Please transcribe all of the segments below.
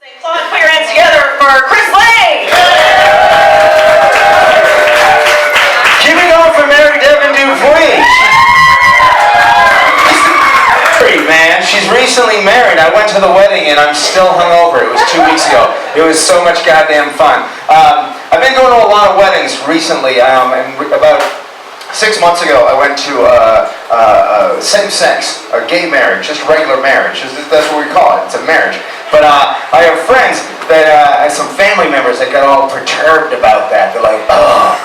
Claude, put your hands together for Chris Lane! Keep it going for Mary Devin Dupuis. Great, man. She's recently married. I went to the wedding and I'm still hungover. It was 2 weeks ago. It was so much goddamn fun. I've been going to a lot of weddings recently. And about 6 months ago, I went to same-sex, or gay marriage, just regular marriage. That's what we call it. It's a marriage. But I have friends that, some family members that got all perturbed about that. They're like, oh,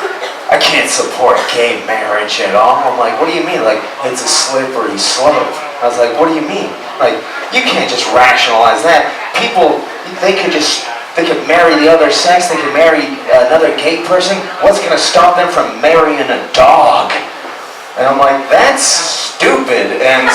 I can't support gay marriage at all. I'm like, what do you mean? Like, it's a slippery slope. I was like, what do you mean? Like, you can't just rationalize that. People, they could marry the other sex, they could marry another gay person. What's going to stop them from marrying a dog? And I'm like, that's stupid, and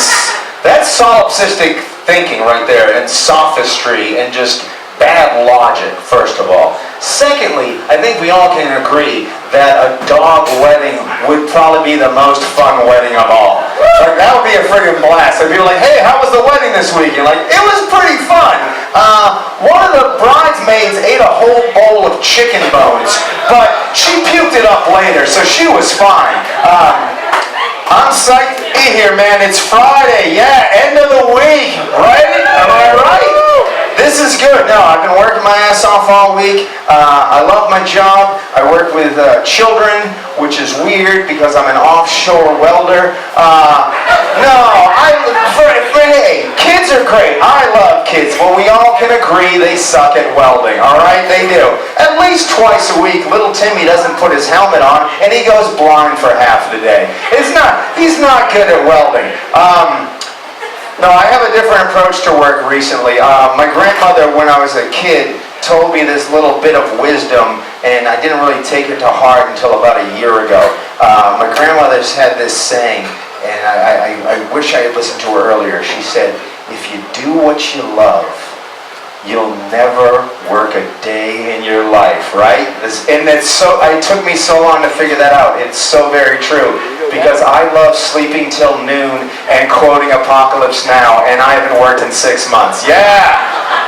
that's solipsistic thinking right there, and sophistry, and just bad logic, first of all. Secondly, I think we all can agree that a dog wedding would probably be the most fun wedding of all. Like, that would be a friggin' blast. I'd be like, hey, how was the wedding this week? And like, it was pretty fun. One of the bridesmaids ate a whole bowl of chicken bones, but she puked it up later, so she was fine. I'm psyched to be here, man. It's Friday. Yeah, end of the week, right? Am I right? This is good. No, I've been working my ass off all week. I love my job. I work with children, which is weird because I'm an offshore welder. Hey, kids are great. I love kids. Well, we all can agree they suck at welding, all right? They do. At least twice a week, little Timmy doesn't put his helmet on, and he goes blind for half the day. He's not good at welding. No, I have a different approach to work recently. My grandmother, when I was a kid, told me this little bit of wisdom, and I didn't really take it to heart until about a year ago. My grandmother's had this saying, and I wish I had listened to her earlier. She said, if you do what you love, you'll never work a day in your life, right? And it took me so long to figure that out. It's so very true. Because I love sleeping till noon and quoting Apocalypse Now, and I haven't worked in 6 months. Yeah!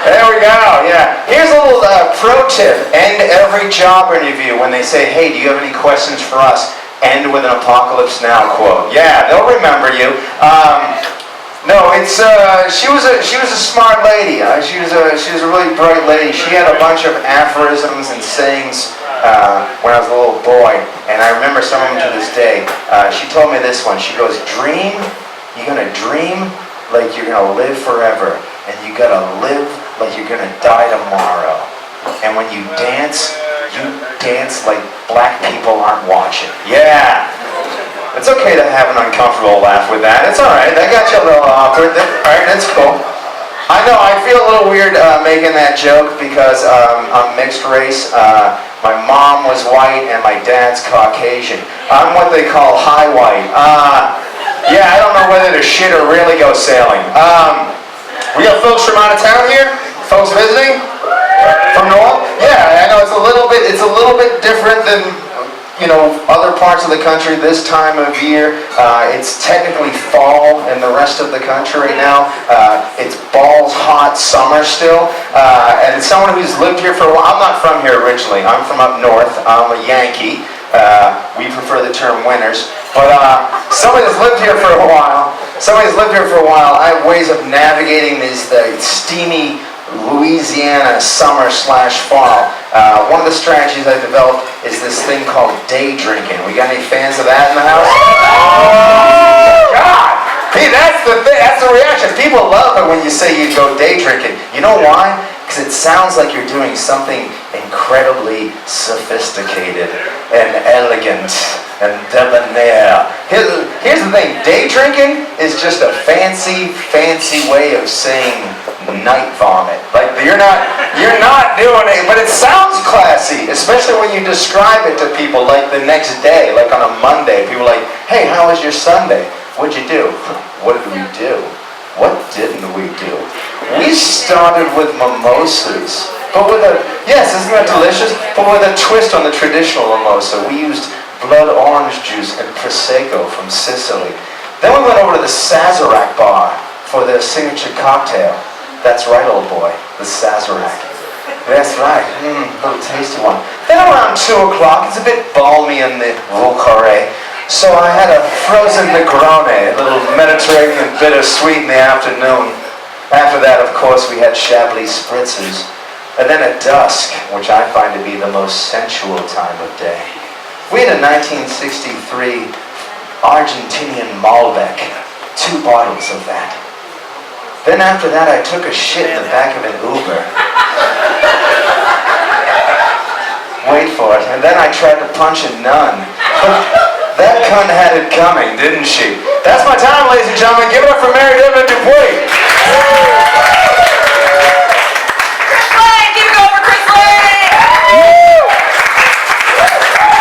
There we go, yeah. Here's a little pro tip. End every job interview when they say, hey, do you have any questions for us? End with an Apocalypse Now quote. Yeah, they'll remember you. No, it's she was a smart lady. She was a really bright lady. She had a bunch of aphorisms and sayings when I was a little boy, and I remember some of them to this day. She told me this one. She goes, "Dream. You're gonna dream like you're gonna live forever, and you gotta live like you're gonna die tomorrow. And when you dance like black people aren't watching." Yeah. It's okay to have an uncomfortable laugh with that. It's alright. That got you a little awkward. Alright, that's cool. I know, I feel a little weird making that joke because I'm mixed race. My mom was white and my dad's Caucasian. I'm what they call high white. Yeah, I don't know whether to shit or really go sailing. We got folks from out of town here? Folks visiting? From North? Yeah, I know it's a little bit different than other parts of the country this time of year. It's technically fall in the rest of the country right now. It's balls hot summer still. And someone who's lived here for a while, I'm not from here originally. I'm from up north. I'm a Yankee. We prefer the term winters. But somebody that's lived here for a while, I have ways of navigating the steamy Louisiana summer/fall. One of the strategies I developed is this thing called day drinking. We got any fans of that in the house? Oh, God! Hey, that's the thing. That's the reaction. People love it when you say you go day drinking. You know why? Because it sounds like you're doing something incredibly sophisticated and elegant and debonair. Here's the thing. Day drinking is just a fancy way of saying night vomit. Like you're not doing it, but it sounds classy, especially when you describe it to people like the next day, like on a Monday. People are like, hey, how was your Sunday? What'd you do? What did we do? What didn't we do? We started with mimosas, but yes, isn't that delicious? But with a twist on the traditional mimosa. We used blood orange juice and Prosecco from Sicily. Then we went over to the Sazerac bar for their signature cocktail. That's right, old boy, the Sazerac. That's right, little tasty one. Then around 2 o'clock, it's a bit balmy in the Vulcare, so I had a frozen Negroni, a little Mediterranean bittersweet in the afternoon. After that, of course, we had Chablis spritzers. And then at dusk, which I find to be the most sensual time of day, we had a 1963 Argentinian Malbec, 2 bottles of that. Then after that, I took a shit in the back of an Uber. Wait for it. And then I tried to punch a nun. But that cunt had it coming, didn't she? That's my time, ladies and gentlemen. Give it up for Mary Devlin Dupuy.